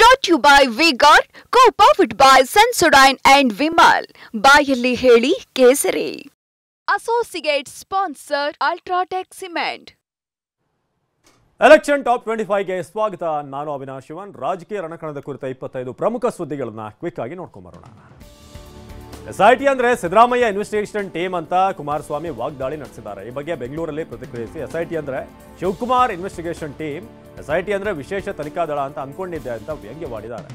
Brought to you by V-Guard, co-powered by Sensodyne and Vimal. ಬಾಯಲ್ಲಿ ಹೇಳಿ ಕೇಸರಿ. Associate sponsor Ultratech Cement. Election top 25ಗೆ ಸ್ವಾಗತ. ನಾನು ಅವಿನಾಶ್ ಶಿವನ್. ರಾಜಕೀಯ ರಣಕಣದ ಕುರಿತ 25 ಪ್ರಮುಖ ಸುದ್ದಿಗಳನ್ನ ಕ್ವಿಕ್ ಆಗಿ ನೋಡ್ಕೊಂಡು ಬರೋಣ. ಎಸ್ಐಟಿ ಅಂದ್ರೆ ಸಿದ್ದರಾಮಯ್ಯ ಇನ್ವೆಸ್ಟಿಗೇಷನ್ ಟೀಮ್ ಅಂತ ಕುಮಾರಸ್ವಾಮಿ ವಾಗ್ದಾಳಿ ನಡೆಸಿದ್ದಾರೆ. ಈ ಬಗ್ಗೆ ಬೆಂಗಳೂರಲ್ಲಿ ಪ್ರತಿಕ್ರಿಯಿಸಿ ಎಸ್ಐಟಿ ಅಂದ್ರೆ ಶಿವಕುಮಾರ್ ಇನ್ವೆಸ್ಟಿಗೇಷನ್ ಟೀಮ್, ಎಸ್ಐಟಿ ಅಂದ್ರೆ ವಿಶೇಷ ತನಿಖಾ ದಳ ಅಂತ ಅನ್ಕೊಂಡಿದ್ದೆ ಅಂತ ವ್ಯಂಗ್ಯವಾಡಿದ್ದಾರೆ.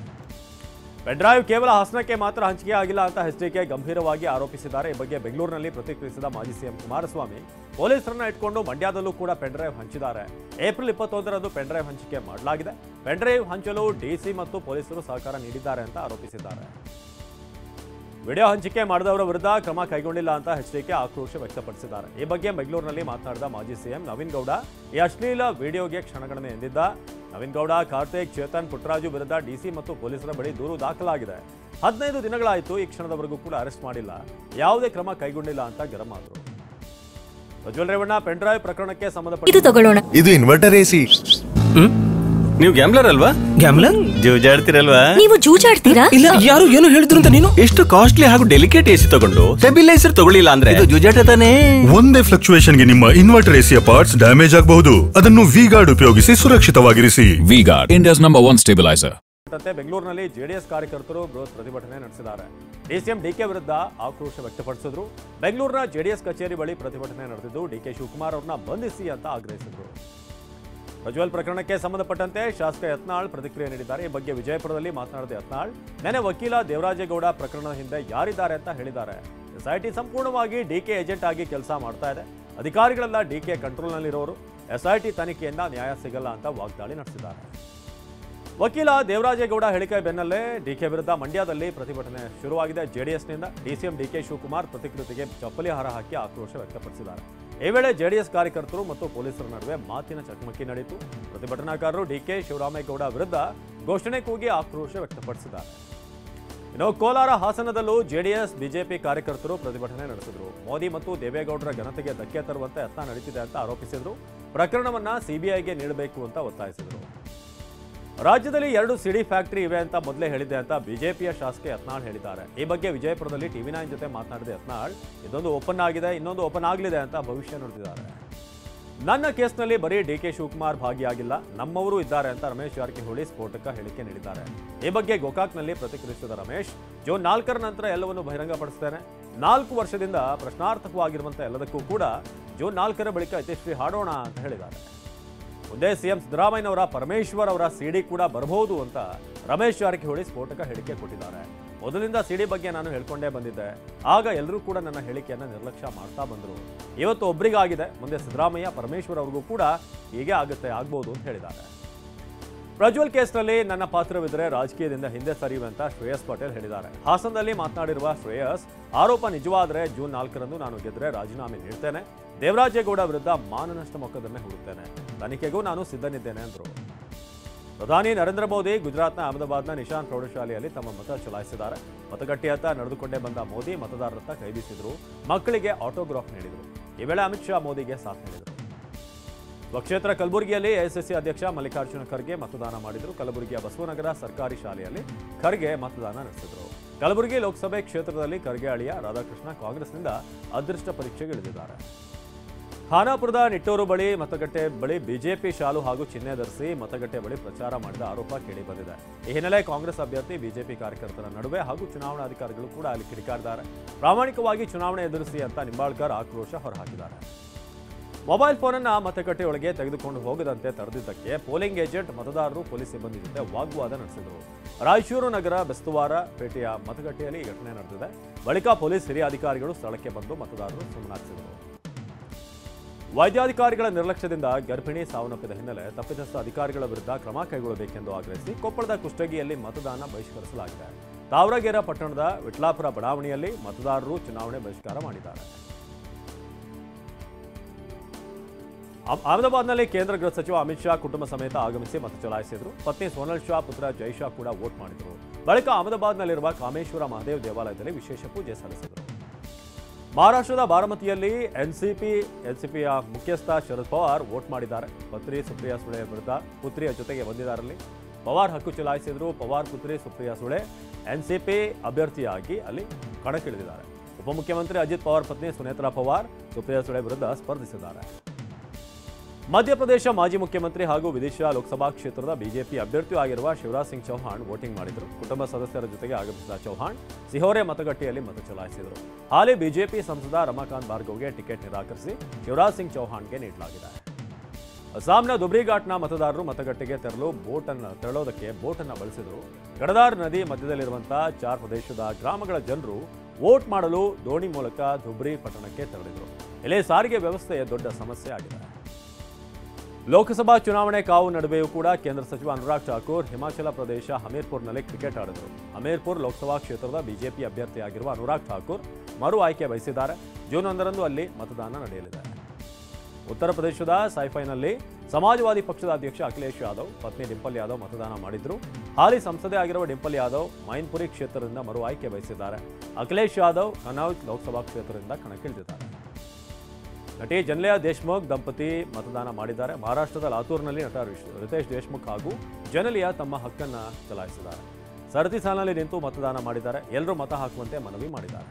ಪೆನ್ಡ್ರೈವ್ ಕೇವಲ ಹಾಸನಕ್ಕೆ ಮಾತ್ರ ಹಂಚಿಕೆ ಆಗಿಲ್ಲ ಅಂತ ಎಚ್ಡಿಕೆ ಗಂಭೀರವಾಗಿ ಆರೋಪಿಸಿದ್ದಾರೆ. ಈ ಬಗ್ಗೆ ಬೆಂಗಳೂರಿನಲ್ಲಿ ಪ್ರತಿಕ್ರಿಯಿಸಿದ ಮಾಜಿ ಸಿಎಂ ಕುಮಾರಸ್ವಾಮಿ, ಪೊಲೀಸರನ್ನ ಇಟ್ಕೊಂಡು ಮಂಡ್ಯದಲ್ಲೂ ಕೂಡ ಪೆನ್ಡ್ರೈವ್ ಹಂಚಿದ್ದಾರೆ. ಏಪ್ರಿಲ್ 21ರಂದು ಪೆನ್ಡ್ರೈವ್ ಹಂಚಿಕೆ ಮಾಡಲಾಗಿದೆ. ಪೆನ್ಡ್ರೈವ್ ಹಂಚಲು ಡಿಸಿ ಮತ್ತು ಪೊಲೀಸರು ಸಹಕಾರ ನೀಡಿದ್ದಾರೆ ಅಂತ ಆರೋಪಿಸಿದ್ದಾರೆ. ವಿಡಿಯೋ ಹಂಚಿಕೆ ಮಾಡಿದವರ ವಿರುದ್ಧ ಕ್ರಮ ಕೈಗೊಂಡಿಲ್ಲ ಅಂತ ಎಚ್ಡಿಕೆ ಆಕ್ರೋಶ ವ್ಯಕ್ತಪಡಿಸಿದ್ದಾರೆ. ಈ ಬಗ್ಗೆ ಬೆಂಗಳೂರಿನಲ್ಲಿ ಮಾತನಾಡಿದ ಮಾಜಿ ಸಿಎಂ ನವೀನ್ ಗೌಡ, ಈ ಅಶ್ಲೀಲ ವಿಡಿಯೋಗೆ ಕ್ಷಣಗಣನೆ ಎಂದಿದ್ದ ನವೀನ್ ಗೌಡ, ಕಾರ್ತಿಕ್, ಚೇತನ್, ಪುಟ್ಟರಾಜು ವಿರುದ್ಧ ಡಿಸಿ ಮತ್ತು ಪೊಲೀಸರ ಬಳಿ ದೂರು ದಾಖಲಾಗಿದೆ. 15 ದಿನಗಳಾಯಿತು, ಈ ಕ್ಷಣದವರೆಗೂ ಕೂಡ ಅರೆಸ್ಟ್ ಮಾಡಿಲ್ಲ, ಯಾವುದೇ ಕ್ರಮ ಕೈಗೊಂಡಿಲ್ಲ ಅಂತ ಗರಂ ಆದರು. ಪ್ರಜ್ವಲ್ ರೇವಣ್ಣ ಪೆನ್ಡ್ರೈವ್ ಪ್ರಕರಣಕ್ಕೆ ಸಂಬಂಧಪಟ್ಟ ಇದು ಇನ್ವರ್ಟರ್ ಎಸಿ. ನೀವು ಗ್ಯಾಮ್ಲರ್ ಅಲ್ವಾ? ಗ್ಯಾಮ್ಲರ್ ಜೂಜಾಡ್ತಿರಲ್ವಾ? ನೀವು ಜೂಜಾಡ್ತೀರಾ? ಇಲ್ಲ, ಯಾರು ಏನು ಹೇಳಿದ್ರು ಅಂತ ನೀನು ಎಷ್ಟು ಕಾಸ್ಟ್ಲಿ ಹಾಗೂ ಡೆಲಿಕೇಟ್ ಎಸಿ ತಗೊಂಡು ಸ್ಟೆಬಿಲೈಸರ್ ತಗೊಳ್ಳಿಲ್ಲ ಅಂದ್ರೆ ಇದು ಜೂಜಾಟ ತಾನೇ. ಒಂದೇ ಫ್ಲಕ್ಚುಯೇಷನ್ ಗೆ ನಿಮ್ಮ ಇನ್ವರ್ಟರ್ ಎಸಿಯ ಪಾರ್ಟ್ಸ್ ಡ್ಯಾಮೇಜ್ ಆಗಬಹುದು. ಅದನ್ನು ವಿ-ಗಾರ್ಡ್ ಉಪಯೋಗಿಸಿ ಸುರಕ್ಷಿತವಾಗಿರಿಸಿ. V Guard, India's number 1 stabiliser. ಬೆಂಗಳೂರಿನಲ್ಲಿ ಜೆಡಿಎಸ್ ಕಾರ್ಯಕರ್ತರು ಬೃಹತ್ ಪ್ರತಿಭಟನೆ ನಡೆಸಿದ್ದಾರೆ. ಡಿಸಿಎಂ ಡಿಕೆ ವಿರುದ್ಧ ಆಕ್ರೋಶ ವ್ಯಕ್ತಪಡಿಸಿದ್ರು. ಬೆಂಗಳೂರಿನ ಜೆಡಿಎಸ್ ಕಚೇರಿ ಬಳಿ ಪ್ರತಿಭಟನೆ ನಡೆದಿದ್ದು ಡಿಕೆ ಶಿವಕುಮಾರ್ ಅವರನ್ನ ಬಂಧಿಸಿ ಅಂತ ಆಗ್ರಹಿಸಿದ್ರು. ಪ್ರಜ್ವಲ್ ಪ್ರಕರಣಕ್ಕೆ ಸಂಬಂಧಪಟ್ಟಂತೆ ಶಾಸಕ ಯತ್ನಾಳ್ ಪ್ರತಿಕ್ರಿಯೆ ನೀಡಿದ್ದಾರೆ. ಈ ಬಗ್ಗೆ ವಿಜಯಪುರದಲ್ಲಿ ಮಾತನಾಡಿದ ಯತ್ನಾಳ್, ನೆನೆ ವಕೀಲ ದೇವರಾಜೇಗೌಡ ಪ್ರಕರಣದ ಹಿಂದೆ ಯಾರಿದ್ದಾರೆ ಅಂತ ಹೇಳಿದ್ದಾರೆ. ಎಸ್ಐಟಿ ಸಂಪೂರ್ಣವಾಗಿ ಡಿಕೆ ಏಜೆಂಟ್ ಆಗಿ ಕೆಲಸ ಮಾಡ್ತಾ ಇದೆ. ಅಧಿಕಾರಿಗಳೆಲ್ಲ ಡಿಕೆ ಕಂಟ್ರೋಲ್ನಲ್ಲಿರೋರು. ಎಸ್ಐಟಿ ತನಿಖೆಯಿಂದ ನ್ಯಾಯ ಸಿಗಲ್ಲ ಅಂತ ವಾಗ್ದಾಳಿ ನಡೆಸಿದ್ದಾರೆ. ವಕೀಲ ದೇವರಾಜೇಗೌಡ ಹೇಳಿಕೆ ಬೆನ್ನಲ್ಲೇ ಡಿಕೆ ವಿರುದ್ಧ ಮಂಡ್ಯದಲ್ಲಿ ಪ್ರತಿಭಟನೆ ಶುರುವಾಗಿದೆ. ಜೆಡಿಎಸ್ನಿಂದ ಡಿಸಿಎಂ ಡಿಕೆ ಶಿವಕುಮಾರ್ ಪ್ರತಿಕೃತಿಗೆ ಚಪ್ಪಲಿ ಹಾರ ಹಾಕಿ ಆಕ್ರೋಶ ವ್ಯಕ್ತಪಡಿಸಿದ್ದಾರೆ. ಈ ವೇಳೆ ಜೆಡಿಎಸ್ ಕಾರ್ಯಕರ್ತರು ಮತ್ತು ಪೊಲೀಸರ ನಡುವೆ ಮಾತಿನ ಚಕಮಕಿ ನಡೆಯಿತು. ಪ್ರತಿಭಟನಾಕಾರರು ಡಿಕೆ ಶಿವರಾಮೇಗೌಡ ವಿರುದ್ಧ ಘೋಷಣೆ ಕೂಗಿ ಆಕ್ರೋಶ ವ್ಯಕ್ತಪಡಿಸಿದ್ದಾರೆ. ಇನ್ನು ಕೋಲಾರ, ಹಾಸನದಲ್ಲೂ ಜೆಡಿಎಸ್ ಬಿಜೆಪಿ ಕಾರ್ಯಕರ್ತರು ಪ್ರತಿಭಟನೆ ನಡೆಸಿದರು. ಮೋದಿ ಮತ್ತು ದೇವೇಗೌಡರ ಘನತೆಗೆ ಧಕ್ಕೆ ತರುವಂತೆ ಯತ್ನ ನಡೀತಿದೆ ಅಂತ ಆರೋಪಿಸಿದರು. ಪ್ರಕರಣವನ್ನ ಸಿಬಿಐಗೆ ನೀಡಬೇಕು ಅಂತ ಒತ್ತಾಯಿಸಿದರು. ರಾಜ್ಯದಲ್ಲಿ 2 ಸಿಡಿ ಫ್ಯಾಕ್ಟರಿ ಇವೆ ಅಂತ ಮೊದಲೇ ಹೇಳಿದೆ ಅಂತ ಬಿಜೆಪಿಯ ಶಾಸಕ ಯತ್ನಾಳ್ ಹೇಳಿದ್ದಾರೆ. ಈ ಬಗ್ಗೆ ವಿಜಯಪುರದಲ್ಲಿ ಟಿವಿ9 ಜೊತೆ ಮಾತನಾಡಿದ ಯತ್ನಾಳ್, ಇದೊಂದು ಓಪನ್ ಆಗಿದೆ, ಇನ್ನೊಂದು ಓಪನ್ ಆಗಲಿದೆ ಅಂತ ಭವಿಷ್ಯ ನುಡಿದಿದ್ದಾರೆ. ನನ್ನ ಕೇಸ್ನಲ್ಲಿ ಬರೀ ಡಿಕೆ ಶಿವಕುಮಾರ್ ಭಾಗಿಯಾಗಿಲ್ಲ, ನಮ್ಮವರು ಇದ್ದಾರೆ ಅಂತ ರಮೇಶ್ ಜಾರಕಿಹೊಳಿ ಸ್ಫೋಟಕ ಹೇಳಿಕೆ ನೀಡಿದ್ದಾರೆ. ಈ ಬಗ್ಗೆ ಗೋಕಾಕ್ನಲ್ಲಿ ಪ್ರತಿಕ್ರಿಯಿಸಿದ ರಮೇಶ್, ಜೂನ್ 4ರ ನಂತರ ಎಲ್ಲವನ್ನು ಬಹಿರಂಗಪಡಿಸುತ್ತೇನೆ. 4 ವರ್ಷದಿಂದ ಪ್ರಶ್ನಾರ್ಥಕವಾಗಿರುವಂಥ ಎಲ್ಲದಕ್ಕೂ ಕೂಡ ಜೂನ್ 4ರ ಬಳಿಕ ಯಥೇಶ್ವರಿ ಹಾಡೋಣ ಅಂತ ಹೇಳಿದ್ದಾರೆ. ಮುಂದೆ ಸಿಎಂ ಸಿದ್ದರಾಮಯ್ಯನವರ ಪರಮೇಶ್ವರ್ ಅವರ ಸಿಡಿ ಕೂಡ ಬರಬಹುದು ಅಂತ ರಮೇಶ್ ಜಾರಕಿಹೊಳಿ ಸ್ಫೋಟಕ ಹೇಳಿಕೆ ಕೊಟ್ಟಿದ್ದಾರೆ. ಮೊದಲಿಂದ ಸಿಡಿ ಬಗ್ಗೆ ನಾನು ಹೇಳ್ಕೊಂಡೇ ಬಂದಿದ್ದೆ, ಆಗ ಎಲ್ಲರೂ ಕೂಡ ನನ್ನ ಹೇಳಿಕೆಯನ್ನು ನಿರ್ಲಕ್ಷ್ಯ ಮಾಡ್ತಾ ಬಂದರು. ಇವತ್ತು ಒಬ್ಬರಿಗಾಗಿದೆ, ಮುಂದೆ ಸಿದ್ದರಾಮಯ್ಯ ಪರಮೇಶ್ವರ್ ಅವ್ರಿಗೂ ಕೂಡ ಹೀಗೆ ಆಗ್ಬೋದು ಅಂತ ಹೇಳಿದ್ದಾರೆ. ಪ್ರಜ್ವಲ್ ಕೇಸ್ನಲ್ಲಿ ನನ್ನ ಪಾತ್ರವಿದ್ದರೆ ರಾಜಕೀಯದಿಂದ ಹಿಂದೆ ಸರಿಯುವೆ ಅಂತ ಶ್ರೇಯಸ್ ಪಟೇಲ್ ಹೇಳಿದ್ದಾರೆ. ಹಾಸನದಲ್ಲಿ ಮಾತನಾಡಿರುವ ಶ್ರೇಯಸ್, ಆರೋಪ ನಿಜವಾದರೆ ಜೂನ್ 4ರಂದು ನಾನು ಗೆದ್ದರೆ ರಾಜೀನಾಮೆ ನೀಡ್ತೇನೆ. ದೇವರಾಜೇಗೌಡ ವಿರುದ್ಧ ಮಾನನಷ್ಟ ಮೊಕದ್ದಮೆ ಹೂಡುತ್ತೇನೆ. ತನಿಖೆಗೂ ನಾನು ಸಿದ್ಧನಿದ್ದೇನೆ ಎಂದರು. ಪ್ರಧಾನಿ ನರೇಂದ್ರ ಮೋದಿ ಗುಜರಾತ್ನ ಅಹಮದಾಬಾದ್ನ ನಿಶಾನ್ ಪ್ರೌಢಶಾಲೆಯಲ್ಲಿ ತಮ್ಮ ಮತ ಚಲಾಯಿಸಿದ್ದಾರೆ. ಮತಗಟ್ಟೆಯತ್ತ ನಡೆದುಕೊಂಡೇ ಬಂದ ಮೋದಿ ಮತದಾರರತ್ತ ಕೈ ಬೀಸಿದರು. ಮಕ್ಕಳಿಗೆ ಆಟೋಗ್ರಾಫ್ ನೀಡಿದರು. ಈ ವೇಳೆ ಅಮಿತ್ ಶಾ ಮೋದಿಗೆ ಸಾಥ್ ನೀಡಿದರು. ಸ್ವಕ್ಷೇತ್ರ ಕಲಬುರಗಿಯಲ್ಲಿ ಎಐಸಿಸಿ ಅಧ್ಯಕ್ಷ ಮಲ್ಲಿಕಾರ್ಜುನ ಖರ್ಗೆ ಮತದಾನ ಮಾಡಿದರು. ಕಲಬುರಗಿಯ ಬಸವನಗರ ಸರ್ಕಾರಿ ಶಾಲೆಯಲ್ಲಿ ಖರ್ಗೆ ಮತದಾನ ನಡೆಸಿದರು. ಕಲಬುರಗಿ ಲೋಕಸಭೆ ಕ್ಷೇತ್ರದಲ್ಲಿ ಖರ್ಗೆ ಅಳಿಯ ರಾಧಾಕೃಷ್ಣ ಕಾಂಗ್ರೆಸ್ನಿಂದ ಅದೃಷ್ಟ ಪರೀಕ್ಷೆಗೆ ಇಳಿದಿದ್ದಾರೆ. ಖಾನಾಪುರದ ನಿಟ್ಟೂರು ಬಳಿ ಮತಗಟ್ಟೆ ಬಳಿ ಬಿಜೆಪಿ ಶಾಲು ಹಾಗೂ ಚಿಹ್ನೆ ಧರಿಸಿ ಮತಗಟ್ಟೆ ಬಳಿ ಪ್ರಚಾರ ಮಾಡಿದ ಆರೋಪ ಕೇಳಿಬಂದಿದೆ. ಈ ಹಿನ್ನೆಲೆ ಕಾಂಗ್ರೆಸ್ ಅಭ್ಯರ್ಥಿ ಬಿಜೆಪಿ ಕಾರ್ಯಕರ್ತರ ನಡುವೆ ಹಾಗೂ ಚುನಾವಣಾಧಿಕಾರಿಗಳು ಕೂಡ ಅಲ್ಲಿ ಕಿಡಿಕಾರಿದ್ದಾರೆ. ಪ್ರಾಮಾಣಿಕವಾಗಿ ಚುನಾವಣೆ ಎದುರಿಸಿ ಅಂತ ನಿಂಬಾಳ್ಕರ್ ಆಕ್ರೋಶ ಹೊರಹಾಕಿದ್ದಾರೆ. ಮೊಬೈಲ್ ಫೋನನ್ನು ಮತಗಟ್ಟೆಯೊಳಗೆ ತೆಗೆದುಕೊಂಡು ಹೋಗದಂತೆ ತಡೆದಿದ್ದಕ್ಕೆ ಪೋಲಿಂಗ್ ಏಜೆಂಟ್ ಮತದಾರರು ಪೊಲೀಸ್ ಸಿಬ್ಬಂದಿ ಜೊತೆ ವಾಗ್ವಾದ ನಡೆಸಿದರು. ರಾಯಚೂರು ನಗರ ಬೆಸ್ತುವಾರ ಪೇಟೆಯ ಮತಗಟ್ಟೆಯಲ್ಲಿ ಈ ಘಟನೆ ನಡೆದಿದೆ. ಬಳಿಕ ಪೊಲೀಸ್ ಹಿರಿಯ ಅಧಿಕಾರಿಗಳು ಸ್ಥಳಕ್ಕೆ ಬಂದು ಮತದಾರರು ಸುಮ್ಮನಾಗಿಸಿದರು. ವೈದ್ಯಾಧಿಕಾರಿಗಳ ನಿರ್ಲಕ್ಷ್ಯದಿಂದ ಗರ್ಭಿಣಿ ಸಾವನ್ನಪ್ಪಿದ ಹಿನ್ನೆಲೆ ತಪ್ಪಿತಸ್ಥ ಅಧಿಕಾರಿಗಳ ವಿರುದ್ಧ ಕ್ರಮ ಕೈಗೊಳ್ಳಬೇಕೆಂದು ಆಗ್ರಹಿಸಿ ಕೊಪ್ಪಳದ ಕುಷ್ಟಗಿಯಲ್ಲಿ ಮತದಾನ ಬಹಿಷ್ಕರಿಸಲಾಗಿದೆ. ತಾವರಗೆರೆ ಪಟ್ಟಣದ ವಿಟ್ಲಾಪುರ ಬಡಾವಣೆಯಲ್ಲಿ ಮತದಾರರು ಚುನಾವಣೆ ಬಹಿಷ್ಕಾರ ಮಾಡಿದ್ದಾರೆ. ಅಹಮದಾಬಾದ್ನಲ್ಲಿ ಕೇಂದ್ರ ಗೃಹ ಸಚಿವ ಅಮಿತ್ ಶಾ ಕುಟುಂಬ ಸಮೇತ ಆಗಮಿಸಿ ಮತ ಚಲಾಯಿಸಿದರು. ಪತ್ನಿ ಸೋನಲ್ ಶಾ, ಪುತ್ರ ಜೈ ಶಾ ಕೂಡ ವೋಟ್ ಮಾಡಿದರು. ಬಳಿಕ ಅಹಮದಾಬಾದ್ನಲ್ಲಿರುವ ಕಾಮೇಶ್ವರ ಮಹಾದೇವ್ ದೇವಾಲಯದಲ್ಲಿ ವಿಶೇಷ ಪೂಜೆ ಸಲ್ಲಿಸಿದರು. ಮಹಾರಾಷ್ಟ್ರದ ಬಾರಾಮತಿಯಲ್ಲಿ ಎನ್ಸಿಪಿಯ ಮುಖ್ಯಸ್ಥ ಶರದ್ ಪವಾರ್ ವೋಟ್ ಮಾಡಿದ್ದಾರೆ. ಪತ್ನಿ ಸುಪ್ರಿಯಾ ಸುಳೆ ವಿರುದ್ಧ ಪುತ್ರಿಯ ಜೊತೆಗೆ ಬಂದಿದ್ದಾರಲ್ಲಿ ಪವಾರ್ ಹಕ್ಕು ಚಲಾಯಿಸಿದ್ರು. ಪವಾರ್ ಪುತ್ರಿ ಸುಪ್ರಿಯಾ ಸುಳೆ ಎನ್ಸಿಪಿ ಅಭ್ಯರ್ಥಿಯಾಗಿ ಅಲ್ಲಿ ಕಣಕ್ಕಿಳಿದಿದ್ದಾರೆ. ಉಪಮುಖ್ಯಮಂತ್ರಿ ಅಜಿತ್ ಪವಾರ್ ಪತ್ನಿ ಸುನೇತ್ರಾ ಪವಾರ್ ಸುಪ್ರಿಯಾ ಸುಳೆ ವಿರುದ್ಧ ಸ್ಪರ್ಧಿಸಿದ್ದಾರೆ. ಮಧ್ಯಪ್ರದೇಶ ಮಾಜಿ ಮುಖ್ಯಮಂತ್ರಿ ಹಾಗೂ ವಿದಿಶಾ ಲೋಕಸಭಾ ಕ್ಷೇತ್ರದ ಬಿಜೆಪಿ ಅಭ್ಯರ್ಥಿ ಆಗಿರುವ ಶಿವರಾಜ್ ಸಿಂಗ್ ಚೌಹಾಣ್ ವೋಟಿಂಗ್ ಮಾಡಿದರು. ಕುಟುಂಬ ಸದಸ್ಯರ ಜೊತೆಗೆ ಆಗಮಿಸಿದ ಚೌಹಾಣ್ ಸಿಹೋರೆ ಮತಗಟ್ಟೆಯಲ್ಲಿ ಮತ ಚಲಾಯಿಸಿದರು. ಹಾಲಿ ಬಿಜೆಪಿ ಸಂಸದ ರಮಾಕಾಂತ್ ಭಾರ್ಗವ್ಗೆ ಟಿಕೆಟ್ ನಿರಾಕರಿಸಿ ಶಿವರಾಜ್ ಸಿಂಗ್ ಚೌಹಾಣ್ಗೆ ನೀಡಲಾಗಿದೆ. ಅಸ್ಸಾಂನ ದುಬ್ರಿಘಾಟ್ನ ಮತದಾರರು ಮತಗಟ್ಟೆಗೆ ತೆರಳೋದಕ್ಕೆ ಬೋಟನ್ನು ಬಳಸಿದರು. ಗಡದಾರ್ ನದಿ ಮಧ್ಯದಲ್ಲಿರುವಂತಹ ಚಾರ್ ಪ್ರದೇಶದ ಗ್ರಾಮಗಳ ಜನರು ವೋಟ್ ಮಾಡಲು ದೋಣಿ ಮೂಲಕ ಧುಬ್ರಿ ಪಟ್ಟಣಕ್ಕೆ ತೆರಳಿದರು. ಇಲ್ಲಿ ಸಾರಿಗೆ ವ್ಯವಸ್ಥೆ ದೊಡ್ಡ ಸಮಸ್ಯೆ ಆಗಿದೆ. ಲೋಕಸಭಾ ಚುನಾವಣೆ ಕಾವು ನಡುವೆಯೂ ಕೂಡ ಕೇಂದ್ರ ಸಚಿವ ಅನುರಾಗ್ ಠಾಕೂರ್ ಹಿಮಾಚಲ ಪ್ರದೇಶ ಹಮೀರ್ಪುರ್ನಲ್ಲಿ ಕ್ರಿಕೆಟ್ ಆಡಿದರು. ಹಮೀರ್ಪುರ್ ಲೋಕಸಭಾ ಕ್ಷೇತ್ರದ ಬಿಜೆಪಿ ಅಭ್ಯರ್ಥಿಯಾಗಿರುವ ಅನುರಾಗ್ ಠಾಕೂರ್ ಮರು ಆಯ್ಕೆ ಬಯಸಿದ್ದಾರೆ. ಜೂನ್ 1ರಂದು ಅಲ್ಲಿ ಮತದಾನ ನಡೆಯಲಿದೆ. ಉತ್ತರ ಪ್ರದೇಶದ ಸೈಫೈನಲ್ಲಿ ಸಮಾಜವಾದಿ ಪಕ್ಷದ ಅಧ್ಯಕ್ಷ ಅಖಿಲೇಶ್ ಯಾದವ್ ಪತ್ನಿ ಡಿಂಪಲ್ ಯಾದವ್ ಮತದಾನ ಮಾಡಿದ್ರು. ಹಾಲಿ ಸಂಸದೆ ಆಗಿರುವ ಡಿಂಪಲ್ ಯಾದವ್ ಮೈನ್ಪುರಿ ಕ್ಷೇತ್ರದಿಂದ ಮರು ಆಯ್ಕೆ ಬಯಸಿದ್ದಾರೆ. ಅಖಿಲೇಶ್ ಯಾದವ್ ಕನೌಜ್ ಲೋಕಸಭಾ ಕ್ಷೇತ್ರದಿಂದ ಕಣಕ್ಕಿಳಿದಿದ್ದಾರೆ. ನಟಿ ಜನ್ಲಿಯಾ ದೇಶ್ಮುಖ್ ದಂಪತಿ ಮತದಾನ ಮಾಡಿದ್ದಾರೆ. ಮಹಾರಾಷ್ಟ್ರದ ಲಾತೂರ್ನಲ್ಲಿ ನಟ ರಿತೇಶ್ ದೇಶ್ಮುಖ್ ಹಾಗೂ ಜನಲಿಯಾ ತಮ್ಮ ಹಕ್ಕನ್ನು ಚಲಾಯಿಸಿದ್ದಾರೆ. ಸರತಿ ಸಾಲಿನಲ್ಲಿ ನಿಂತು ಮತದಾನ ಮಾಡಿದ್ದಾರೆ. ಎಲ್ಲರೂ ಮತ ಹಾಕುವಂತೆ ಮನವಿ ಮಾಡಿದ್ದಾರೆ.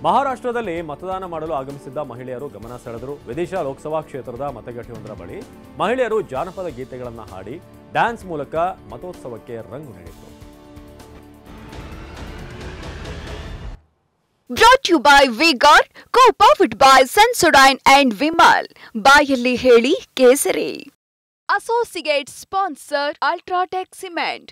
ಮಹಾರಾಷ್ಟ್ರದಲ್ಲಿ ಮತದಾನ ಮಾಡಲು ಆಗಮಿಸಿದ್ದ ಮಹಿಳೆಯರು ಗಮನ ಸೆಳೆದರು. ವಿದಿಶಾ ಲೋಕಸಭಾ ಕ್ಷೇತ್ರದ ಮತಗಟ್ಟೆಯೊಂದರ ಬಳಿ ಮಹಿಳೆಯರು ಜಾನಪದ ಗೀತೆಗಳನ್ನು ಹಾಡಿ ಡ್ಯಾನ್ಸ್ ಮೂಲಕ ಮತೋತ್ಸವಕ್ಕೆ ರಂಗು ನೀಡಿದರು. Brought to you by V-Guard, co-powered by Sensodyne and Vimal. ಬಾಯಲ್ಲಿ ಹೇಳಿ ಕೇಸರಿ. Associate sponsor UltraTech cement.